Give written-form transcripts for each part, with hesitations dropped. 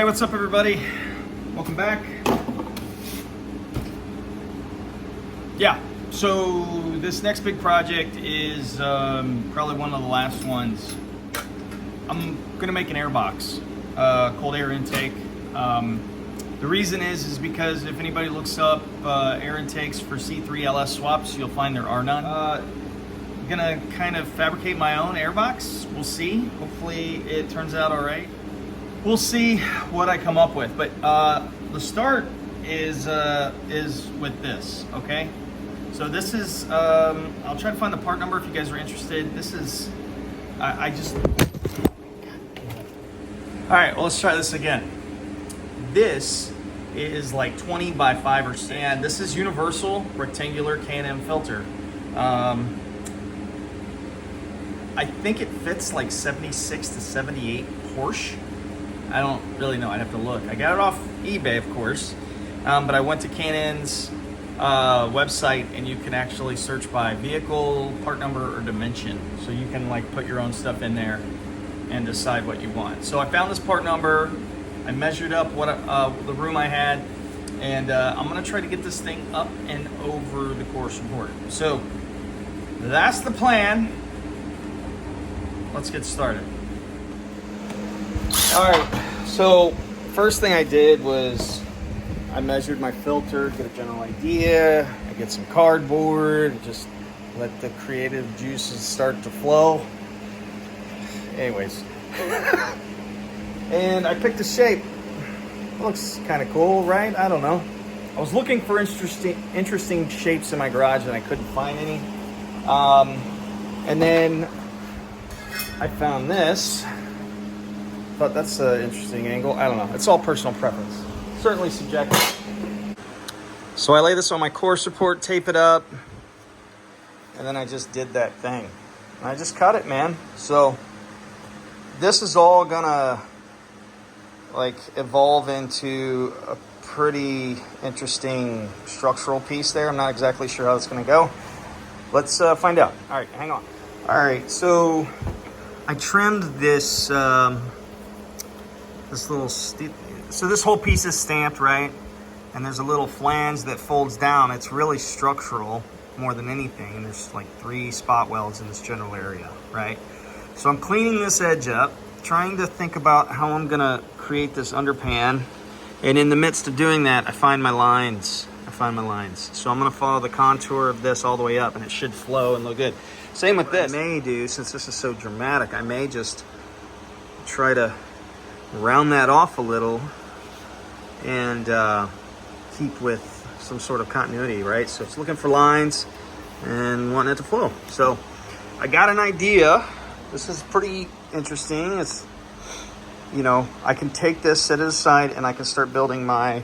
Hey, what's up everybody? Welcome back. Yeah, so this next big project is probably one of the last ones. I'm gonna make an airbox, cold air intake. The reason is because if anybody looks up air intakes for C3 LS swaps, you'll find there are none. I'm gonna kind of fabricate my own airbox. We'll see. Hopefully it turns out all right. We'll see what I come up with, but the start is with this, okay? So this is, I'll try to find the part number if you guys are interested. This is, all right, well, let's try this again. This is like 20 by 5 or 6, and this is universal rectangular K&M filter. I think it fits like 76 to 78 Porsche. I don't really know, I'd have to look. I got it off eBay, of course, but I went to K&N's website, and you can actually search by vehicle, part number, or dimension. So you can like put your own stuff in there and decide what you want. So I found this part number, I measured up what the room I had, and I'm gonna try to get this thing up and over the core support. So that's the plan. Let's get started. All right, so first thing I did was I measured my filter, get a general idea. I get some cardboard, just let the creative juices start to flow. Anyways, and I picked a shape. Looks kind of cool, right? I don't know. I was looking for interesting shapes in my garage, and I couldn't find any. And then I found this. Thought that's an interesting angle. I don't know. It's all personal preference. Certainly subjective. So I lay this on my core support, tape it up, and then I just did that thing. And I just cut it, man. So this is all gonna like evolve into a pretty interesting structural piece there. I'm not exactly sure how it's gonna go. Let's find out. All right, hang on. All right, so I trimmed this this little so this whole piece is stamped, right? And there's a little flange that folds down. It's really structural more than anything. And there's like 3 spot welds in this general area, right? So I'm cleaning this edge up, trying to think about how I'm gonna create this underpan. And in the midst of doing that, I find my lines. So I'm gonna follow the contour of this all the way up, and it should flow and look good. Same with this. What I may do, since this is so dramatic, I may just try to round that off a little and keep with some sort of continuity, right? So it's looking for lines and wanting it to flow. So I got an idea. This is pretty interesting. It's, you know, I can take this, set it aside, and I can start building my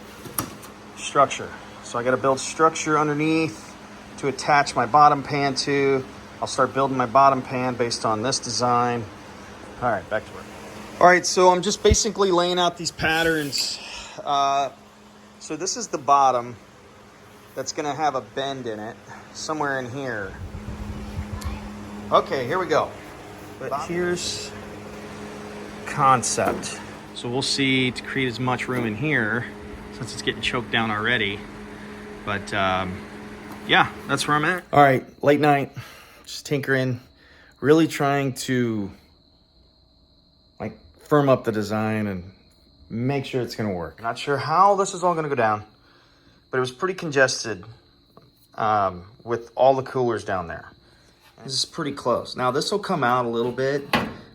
structure. So I got to build structure underneath to attach my bottom pan to. I'll start building my bottom pan based on this design. All right, back to work. All right, so I'm just basically laying out these patterns. So this is the bottom that's gonna have a bend in it, somewhere in here. Okay, here we go. But here's concept. So we'll see to create as much room in here, since it's getting choked down already. But yeah, that's where I'm at. All right, late night, just tinkering, really trying to like firm up the design and make sure it's gonna work. Not sure how this is all gonna go down, but it was pretty congested with all the coolers down there. This is pretty close. Now this will come out a little bit.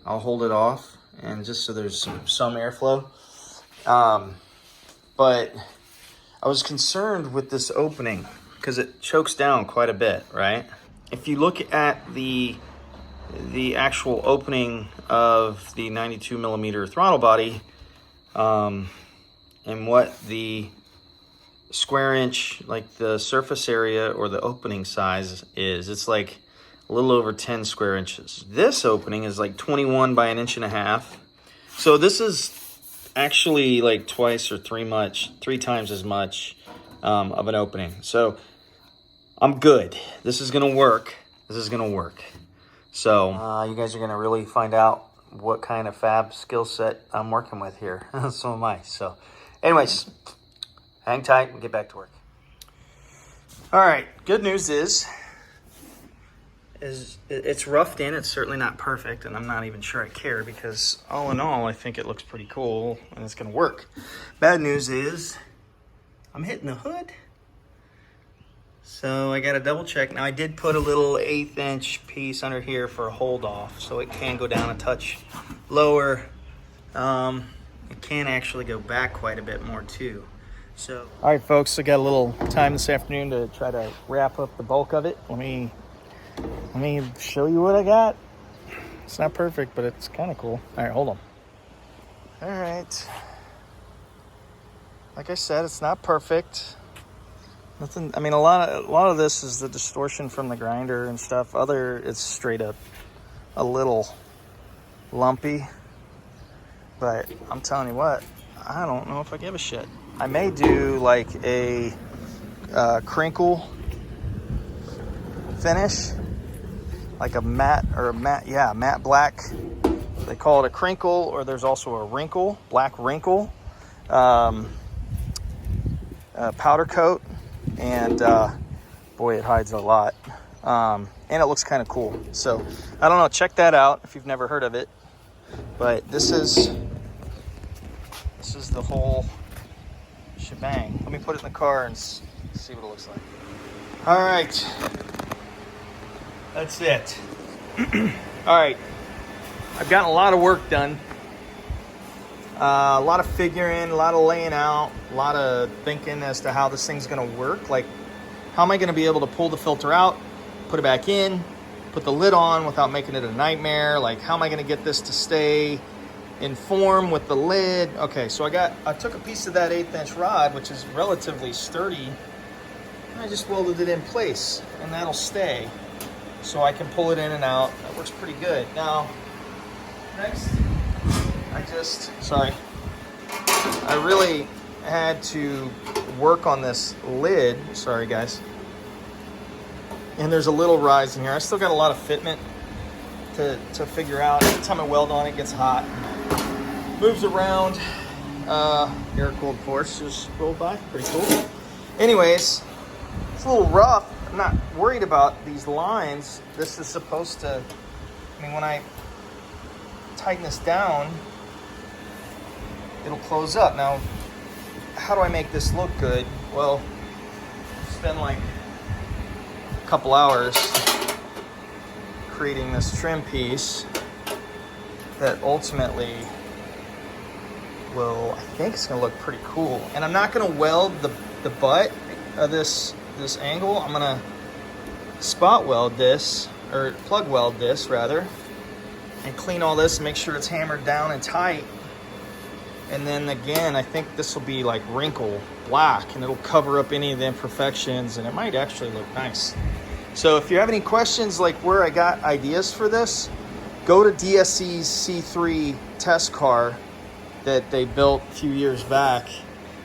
I'll hold it off, and just so there's some airflow. But I was concerned with this opening because it chokes down quite a bit, right? If you look at the actual opening of the 92 millimeter throttle body, and what the square inch, like the surface area or the opening size is, it's like a little over 10 square inches. This opening is like 21 by 1.5 inches. So this is actually like twice or 3 times as much of an opening. So I'm good. This is gonna work. So you guys are gonna really find out what kind of fab skill set I'm working with here. So am I. So anyways, hang tight and get back to work. All right, good news is it's roughed in. It's certainly not perfect, and I'm not even sure I care, because all in all, I think it looks pretty cool and it's gonna work. Bad news is I'm hitting the hood. So I gotta double check. Now I did put a little 1/8 inch piece under here for a hold off, so it can go down a touch lower. It can actually go back quite a bit more too. So, all right, folks, I got a little time this afternoon to try to wrap up the bulk of it. Let me show you what I got. It's not perfect, but it's kind of cool. All right, hold on. All right. Like I said, it's not perfect. Nothing. I mean, a lot of this is the distortion from the grinder and stuff. It's straight up a little lumpy. But I'm telling you what, I don't know if I give a shit. I may do like a crinkle finish, like a matte black. They call it a crinkle, or there's also a wrinkle, black wrinkle, powder coat, and boy, it hides a lot, and it looks kind of cool. So I don't know, check that out if you've never heard of it. But this is the whole shebang. Let me put it in the car and see what it looks like. All right, that's it. All right, I've gotten a lot of work done. A lot of figuring, a lot of laying out, a lot of thinking as to how this thing's gonna work. Like, how am I gonna be able to pull the filter out, put it back in, put the lid on without making it a nightmare? Like, how am I gonna get this to stay in form with the lid? Okay, so I took a piece of that 1/8 inch rod, which is relatively sturdy, and I just welded it in place, and that'll stay. So I can pull it in and out. That works pretty good. Now, next, I really had to work on this lid. Sorry, guys. And there's a little rise in here. I still got a lot of fitment to figure out. Every time I weld on it, it gets hot. Moves around. Air-cooled Porsche just rolled by. Pretty cool. Anyways, it's a little rough. I'm not worried about these lines. This is supposed to, I mean, when I tighten this down, it'll close up. Now, how do I make this look good? Well, spend like a couple hours creating this trim piece that ultimately will, I think it's gonna look pretty cool. And I'm not gonna weld the butt of this angle. I'm gonna spot weld this, or plug weld this rather, and clean all this and make sure it's hammered down and tight. And then again, I think this will be like wrinkle black, and it'll cover up any of the imperfections, and it might actually look nice. So if you have any questions, like where I got ideas for this, go to DSC's C3 test car that they built a few years back,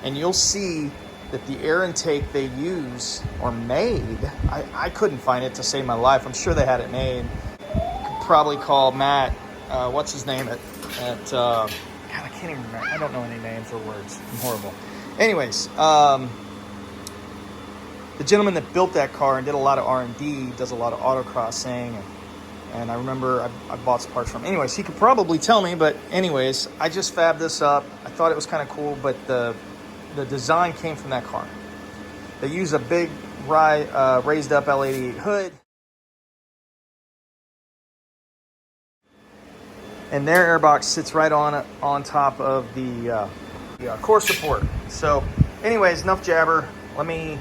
and you'll see that the air intake they use or made, I couldn't find it to save my life. I'm sure they had it made. You could probably call Matt, what's his name at God, I can't even remember. I don't know any names or words. I'm horrible. Anyways, the gentleman that built that car and did a lot of R&D, does a lot of autocrossing, and I remember I bought some parts from him. Anyways, he could probably tell me, but anyways, I just fabbed this up. I thought it was kind of cool, but the design came from that car. They use a big raised up L88 hood, and their airbox sits right on top of the core support. So anyways, enough jabber. Let me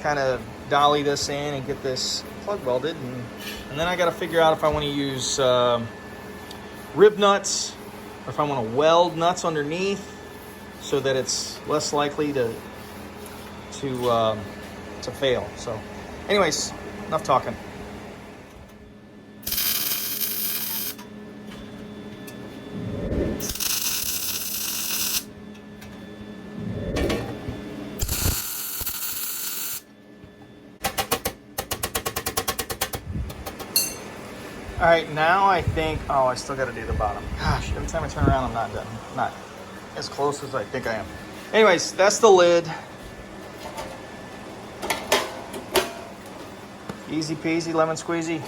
kind of dolly this in and get this plug welded, and then I got to figure out if I want to use rib nuts, or if I want to weld nuts underneath so that it's less likely to fail. So anyways, enough talking. All right, now I think, oh, I still got to do the bottom. Gosh, every time I turn around, I'm not done. Not as close as I think I am. Anyways, that's the lid. Easy peasy, lemon squeezy.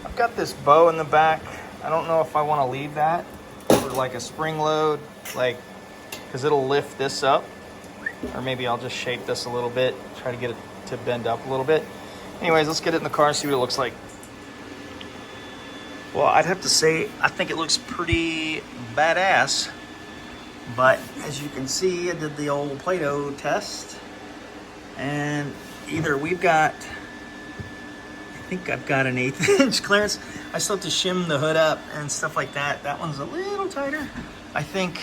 I've got this bow in the back. I don't know if I want to leave that for like a spring load, like, because it'll lift this up. Or maybe I'll just shape this a little bit, try to get it to bend up a little bit. Anyways, let's get it in the car and see what it looks like. Well, I'd have to say, I think it looks pretty badass. But as you can see, I did the old Play-Doh test. And either we've got, I think I've got an 1/8 inch clearance. I still have to shim the hood up and stuff like that. That one's a little tighter. I think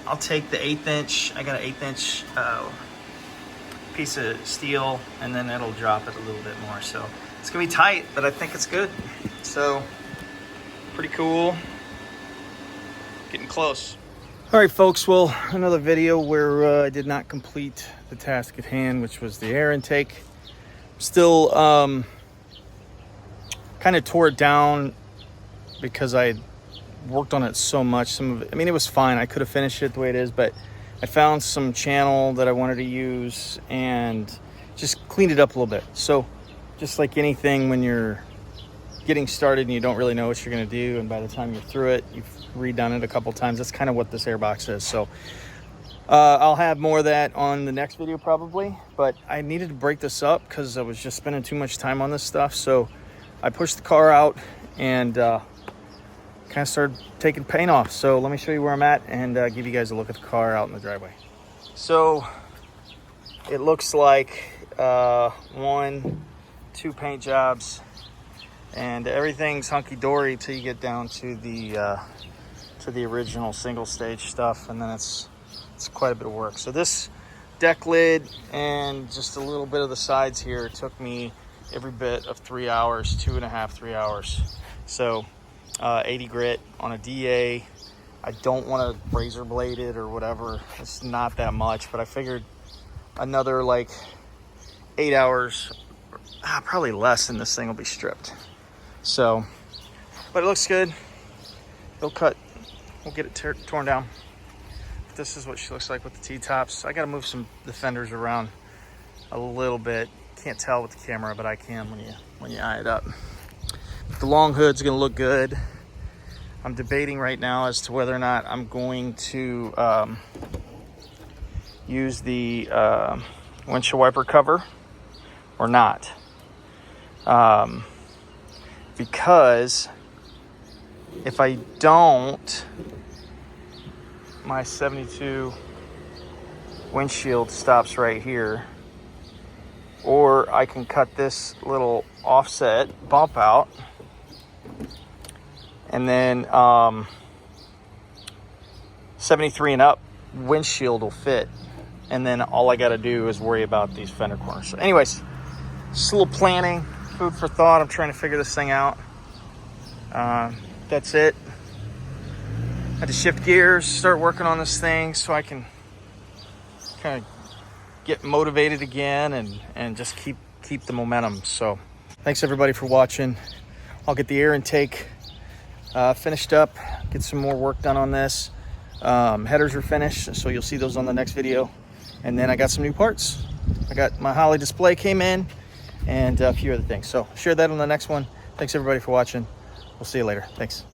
I'll take the 1/8 inch. I got an 1/8 inch piece of steel, and then it'll drop it a little bit more. So it's gonna be tight, but I think it's good. So pretty cool. Getting close. All right, folks. Well, another video where I did not complete the task at hand, which was the air intake. Still kind of tore it down because I worked on it so much. Some of it, I mean, it was fine. I could have finished it the way it is, but I found some channel that I wanted to use and just cleaned it up a little bit. So just like anything, when you're getting started and you don't really know what you're going to do, and by the time you're through it, you've redone it a couple times. That's kind of what this airbox is. So I'll have more of that on the next video probably, but I needed to break this up because I was just spending too much time on this stuff. So I pushed the car out and kind of started taking paint off. So let me show you where I'm at and give you guys a look at the car out in the driveway. So it looks like 1, 2 paint jobs, and everything's hunky-dory till you get down to the original single stage stuff, and then it's quite a bit of work. So this deck lid and just a little bit of the sides here took me every bit of 3 hours, 2.5, 3 hours. So 80 grit on a DA. I don't want to razor blade it or whatever. It's not that much, but I figured another like 8 hours, probably less, and this thing will be stripped. So, but it looks good. It'll cut. We'll get it torn down. This is what she looks like with the T-tops. I got to move the fenders around a little bit. Can't tell with the camera, but I can when you eye it up. The long hood's gonna look good. I'm debating right now as to whether or not I'm going to use the windshield wiper cover or not. Because if I don't, my 72 windshield stops right here. Or I can cut this little offset bump out, and then 73 and up windshield will fit, and then all I got to do is worry about these fender corners. So anyways, just a little planning, food for thought. I'm trying to figure this thing out. That's it. I had to shift gears, start working on this thing so I can kind of get motivated again and just keep the momentum. So thanks everybody for watching. I'll get the air intake finished up, get some more work done on this. Headers are finished, so you'll see those on the next video. And then I got some new parts. I got my Holly display came in and a few other things. So share that on the next one. Thanks everybody for watching. We'll see you later. Thanks.